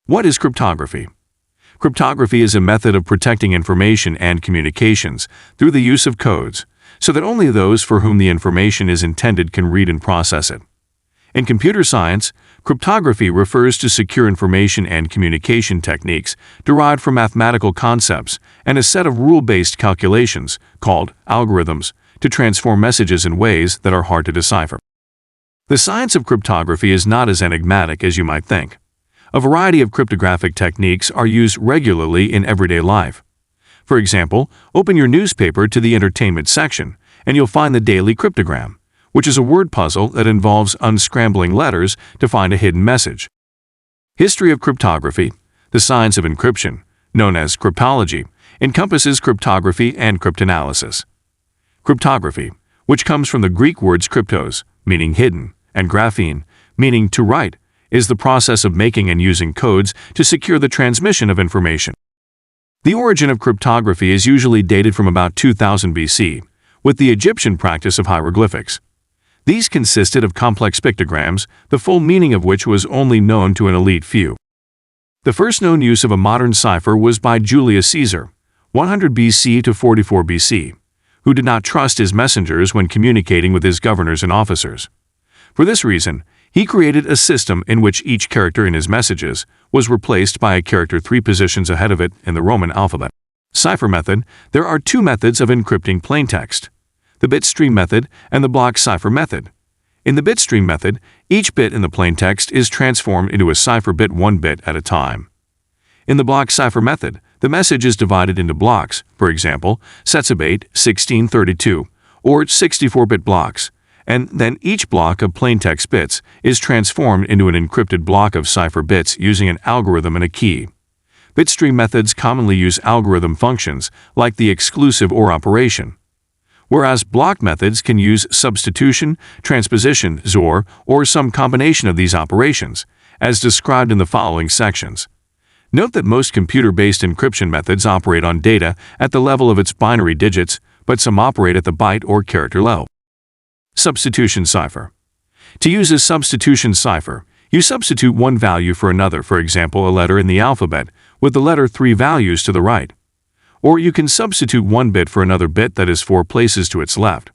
What is cryptography? Cryptography is a method of protecting information and communications through the use of codes, so that only those for whom the information is intended can read and process it. In computer science, cryptography refers to secure information and communication techniques derived from mathematical concepts and a set of rule-based calculations, called algorithms, to transform messages in ways that are hard to decipher. The science of cryptography is not as enigmatic as you might think. A variety of cryptographic techniques are used regularly in everyday life. For example, open your newspaper to the entertainment section, and you'll find the daily cryptogram, which is a word puzzle that involves unscrambling letters to find a hidden message. History of cryptography, the science of encryption, known as cryptology, encompasses cryptography and cryptanalysis. Cryptography, which comes from the Greek words kryptos, meaning hidden, and graphene, meaning to write, is the process of making and using codes to secure the transmission of information. The origin of cryptography is usually dated from about 2000 BC, with the Egyptian practice of hieroglyphics. These consisted of complex pictograms, the full meaning of which was only known to an elite few. The first known use of a modern cipher was by Julius Caesar, 100 BC to 44 BC, who did not trust his messengers when communicating with his governors and officers. For this reason, he created a system in which each character in his messages was replaced by a character 3 positions ahead of it in the Roman alphabet. Cipher method. There are two methods of encrypting plaintext: the bitstream method and the block cipher method. In the bitstream method, each bit in the plaintext is transformed into a cipher bit 1 bit at a time. In the block cipher method, the message is divided into blocks, for example, sets of 8, 16, 32, or 64-bit blocks, and then each block of plaintext bits is transformed into an encrypted block of cipher bits using an algorithm and a key. Bitstream methods commonly use algorithm functions like the exclusive OR operation, whereas block methods can use substitution, transposition, XOR, or some combination of these operations, as described in the following sections. Note that most computer-based encryption methods operate on data at the level of its binary digits, but some operate at the byte or character level. Substitution cipher. To use a substitution cipher, you substitute one value for another, for example, a letter in the alphabet, with the letter 3 values to the right. Or you can substitute one bit for another bit that is 4 places to its left.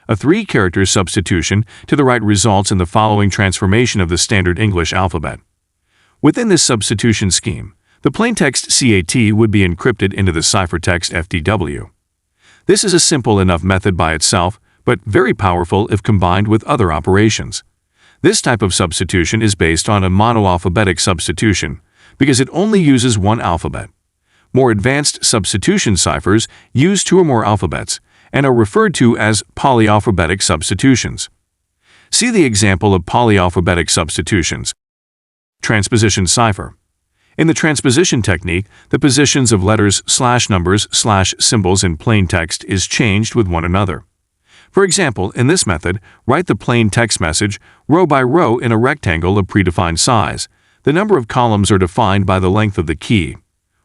A 3-character substitution to the right results in the following transformation of the standard English alphabet. Within this substitution scheme, the plaintext CAT would be encrypted into the ciphertext FDW. This is a simple enough method by itself, but very powerful if combined with other operations. This type of substitution is based on a monoalphabetic substitution because it only uses one alphabet. More advanced substitution ciphers use 2 or more alphabets and are referred to as polyalphabetic substitutions. See the example of polyalphabetic substitutions. Transposition cipher. In the transposition technique, the positions of letters, numbers, symbols in plain text is changed with one another. For example, in this method, write the plain text message row by row in a rectangle of predefined size. The number of columns are defined by the length of the key.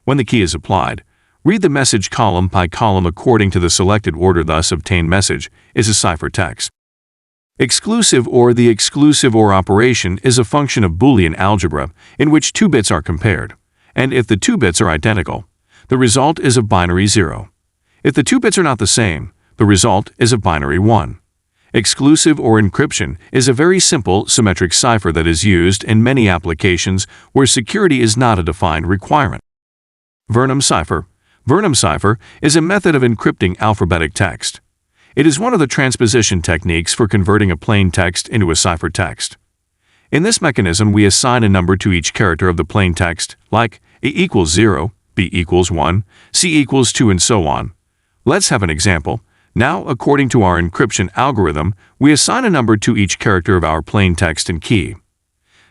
When the key is applied, read the message column by column according to the selected order. Thus obtained message is a ciphertext. Exclusive OR. The exclusive OR operation is a function of Boolean algebra in which 2 bits are compared, and if the 2 bits are identical, the result is of binary 0. If the 2 bits are not the same, the result is of binary 1. Exclusive OR encryption is a very simple symmetric cipher that is used in many applications where security is not a defined requirement. Vernam cipher. Vernam cipher is a method of encrypting alphabetic text. It is one of the transposition techniques for converting a plain text into a ciphertext. In this mechanism, we assign a number to each character of the plain text, like A equals 0, B equals 1, C equals 2, and so on. Let's have an example. Now, according to our encryption algorithm, we assign a number to each character of our plain text and key.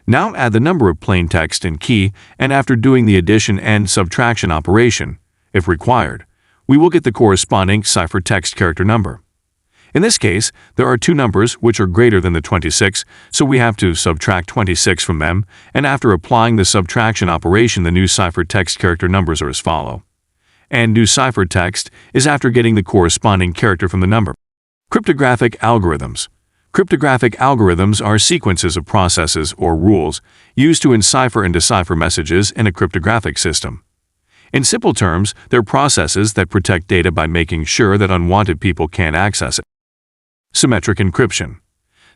Now add the number of plain text and key, and after doing the addition and subtraction operation, if required, we will get the corresponding ciphertext character number. In this case, there are 2 numbers which are greater than the 26, so we have to subtract 26 from them, and after applying the subtraction operation, the new ciphertext character numbers are as follows. And new ciphertext is after getting the corresponding character from the number. Cryptographic algorithms. Cryptographic algorithms are sequences of processes or rules used to encipher and decipher messages in a cryptographic system. In simple terms, they're processes that protect data by making sure that unwanted people can't access it. Symmetric encryption.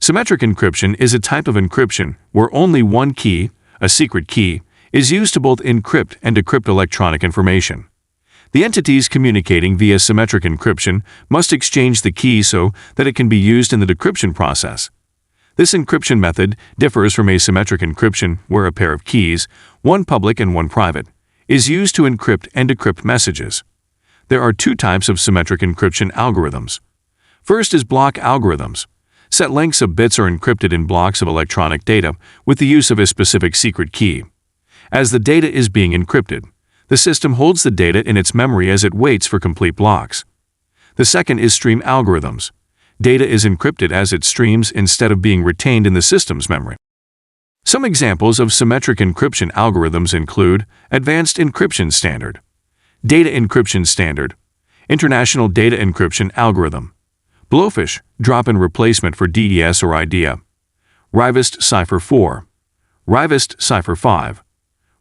Symmetric encryption is a type of encryption where only one key, a secret key, is used to both encrypt and decrypt electronic information. The entities communicating via symmetric encryption must exchange the key so that it can be used in the decryption process. This encryption method differs from asymmetric encryption, where a pair of keys, one public and one private, is used to encrypt and decrypt messages. There are two types of symmetric encryption algorithms. First is block algorithms. Set lengths of bits are encrypted in blocks of electronic data with the use of a specific secret key. As the data is being encrypted, the system holds the data in its memory as it waits for complete blocks. The second is stream algorithms. Data is encrypted as it streams instead of being retained in the system's memory. Some examples of symmetric encryption algorithms include Advanced Encryption Standard, Data Encryption Standard, International Data Encryption Algorithm, Blowfish, drop-in replacement for DDS or IDEA, Rivest Cipher 4, Rivest Cipher 5,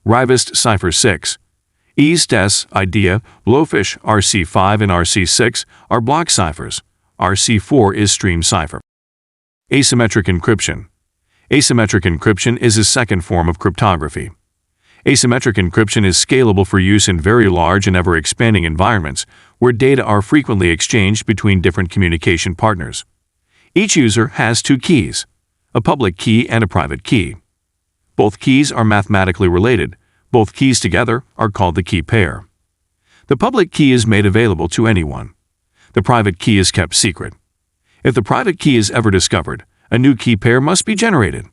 Rivest Cipher 6, EASE-DES, IDEA, Blowfish, RC5 and RC6 are block ciphers. RC4 is stream cipher. Asymmetric encryption. Asymmetric encryption is a second form of cryptography. Asymmetric encryption is scalable for use in very large and ever-expanding environments where data are frequently exchanged between different communication partners. Each user has two keys, a public key and a private key. Both keys are mathematically related. Both keys together are called the key pair. The public key is made available to anyone. The private key is kept secret. If the private key is ever discovered, a new key pair must be generated.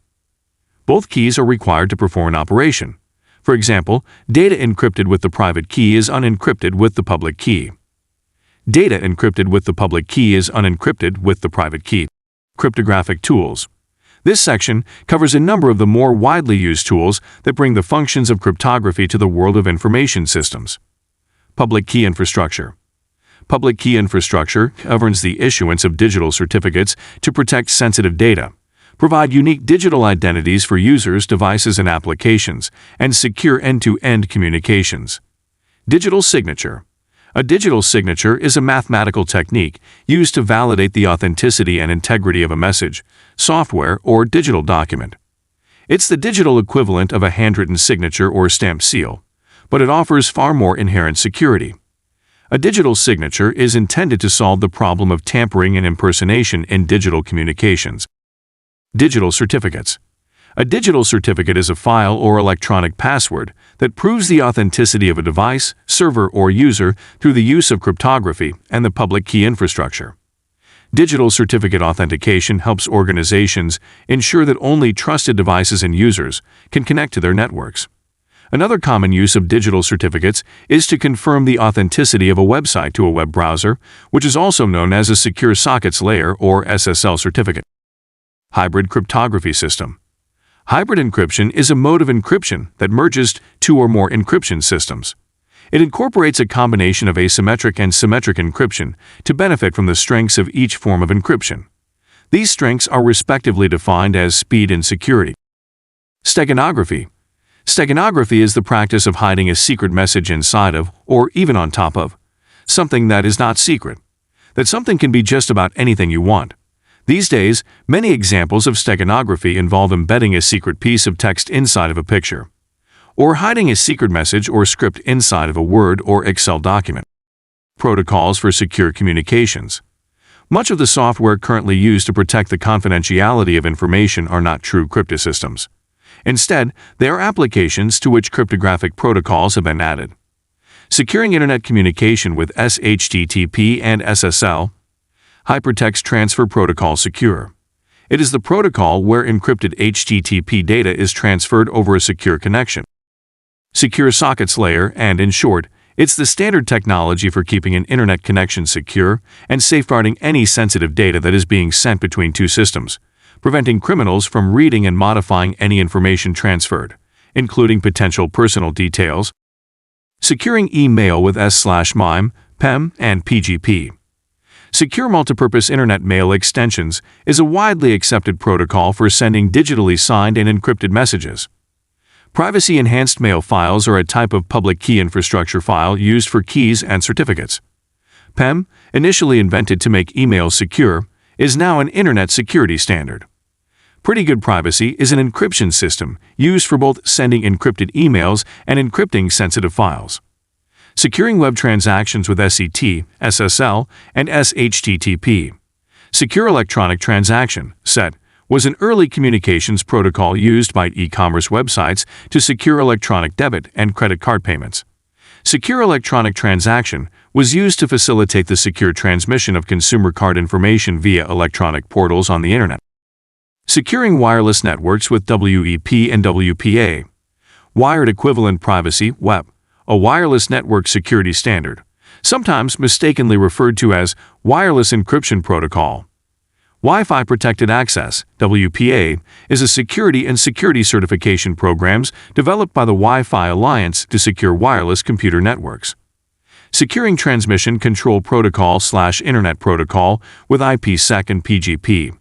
Both keys are required to perform an operation. For example, data encrypted with the private key is unencrypted with the public key. Data encrypted with the public key is unencrypted with the private key. Cryptographic tools. This section covers a number of the more widely used tools that bring the functions of cryptography to the world of information systems. Public key infrastructure. Public key infrastructure governs the issuance of digital certificates to protect sensitive data, provide unique digital identities for users, devices, and applications, and secure end-to-end communications. Digital signature. A digital signature is a mathematical technique used to validate the authenticity and integrity of a message, software, or digital document. It's the digital equivalent of a handwritten signature or stamped seal, but it offers far more inherent security. A digital signature is intended to solve the problem of tampering and impersonation in digital communications. Digital certificates. A digital certificate is a file or electronic password that proves the authenticity of a device, server, or user through the use of cryptography and the public key infrastructure. Digital certificate authentication helps organizations ensure that only trusted devices and users can connect to their networks. Another common use of digital certificates is to confirm the authenticity of a website to a web browser, which is also known as a Secure Sockets Layer or SSL certificate. Hybrid cryptography system. Hybrid encryption is a mode of encryption that merges two or more encryption systems. It incorporates a combination of asymmetric and symmetric encryption to benefit from the strengths of each form of encryption. These strengths are respectively defined as speed and security. Steganography. Steganography is the practice of hiding a secret message inside of, or even on top of, something that is not secret. That something can be just about anything you want. These days, many examples of steganography involve embedding a secret piece of text inside of a picture, or hiding a secret message or script inside of a Word or Excel document. Protocols for secure communications. Much of the software currently used to protect the confidentiality of information are not true cryptosystems. Instead, they are applications to which cryptographic protocols have been added. Securing Internet communication with HTTP and SSL. Hypertext Transfer Protocol Secure. It is the protocol where encrypted HTTP data is transferred over a secure connection. Secure Sockets Layer, and in short, it's the standard technology for keeping an Internet connection secure and safeguarding any sensitive data that is being sent between two systems, preventing criminals from reading and modifying any information transferred, including potential personal details. Securing email with S/MIME, PEM, and PGP. Secure Multipurpose Internet Mail Extensions is a widely accepted protocol for sending digitally signed and encrypted messages. Privacy-enhanced mail files are a type of public key infrastructure file used for keys and certificates. PEM, initially invented to make emails secure, is now an Internet security standard. Pretty Good Privacy is an encryption system used for both sending encrypted emails and encrypting sensitive files. Securing web transactions with SET, SSL, and SHTTP. Secure Electronic Transaction, SET, was an early communications protocol used by e-commerce websites to secure electronic debit and credit card payments. Secure Electronic Transaction was used to facilitate the secure transmission of consumer card information via electronic portals on the Internet. Securing wireless networks with WEP and WPA. Wired Equivalent Privacy, WEP, a wireless network security standard, sometimes mistakenly referred to as Wireless Encryption Protocol. Wi-Fi Protected Access, WPA, is a security and security certification programs developed by the Wi-Fi Alliance to secure wireless computer networks. Securing Transmission Control Protocol/Internet Protocol with IPsec and PGP.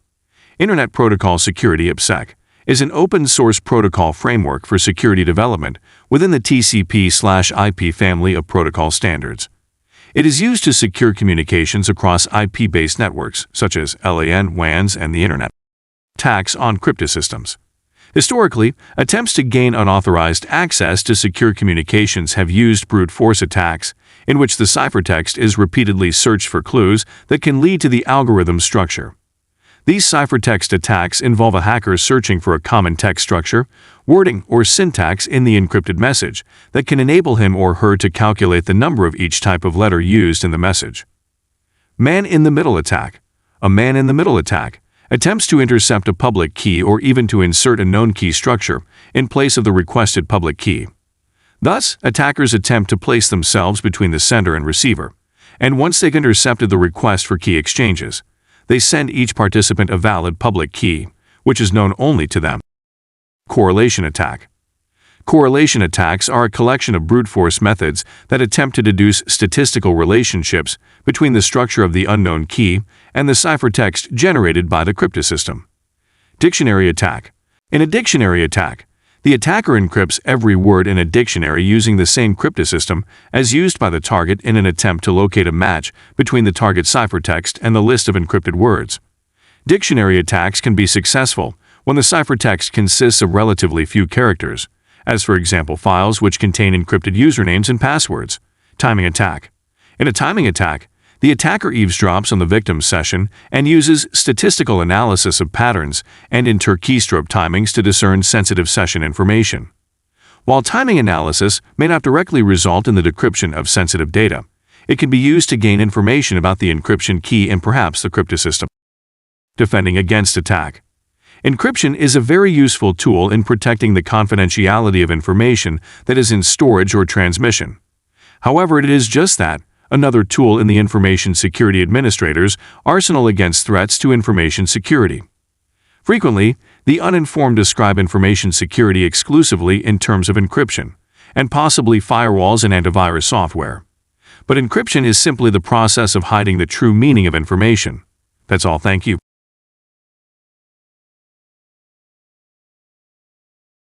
Internet Protocol Security IPsec is an open-source protocol framework for security development within the TCP/IP family of protocol standards. It is used to secure communications across IP-based networks, such as LAN, WANs, and the Internet. Attacks on cryptosystems. Historically, attempts to gain unauthorized access to secure communications have used brute force attacks, in which the ciphertext is repeatedly searched for clues that can lead to the algorithm structure. These ciphertext attacks involve a hacker searching for a common text structure, wording, or syntax in the encrypted message that can enable him or her to calculate the number of each type of letter used in the message. Man-in-the-middle attack. A man-in-the-middle attack attempts to intercept a public key or even to insert a known key structure in place of the requested public key. Thus, attackers attempt to place themselves between the sender and receiver, and once they've intercepted the request for key exchanges, they send each participant a valid public key, which is known only to them. Correlation attack. Correlation attacks are a collection of brute force methods that attempt to deduce statistical relationships between the structure of the unknown key and the ciphertext generated by the cryptosystem. Dictionary attack. In a dictionary attack, the attacker encrypts every word in a dictionary using the same cryptosystem as used by the target in an attempt to locate a match between the target ciphertext and the list of encrypted words. Dictionary attacks can be successful when the ciphertext consists of relatively few characters, as for example files which contain encrypted usernames and passwords. Timing attack. In a timing attack, the attacker eavesdrops on the victim's session and uses statistical analysis of patterns and inter-keystroke timings to discern sensitive session information. While timing analysis may not directly result in the decryption of sensitive data, it can be used to gain information about the encryption key and perhaps the cryptosystem. Defending against attack. Encryption is a very useful tool in protecting the confidentiality of information that is in storage or transmission. However, it is just that, another tool in the information security administrator's arsenal against threats to information security. Frequently, the uninformed describe information security exclusively in terms of encryption, and possibly firewalls and antivirus software. But encryption is simply the process of hiding the true meaning of information. That's all, thank you.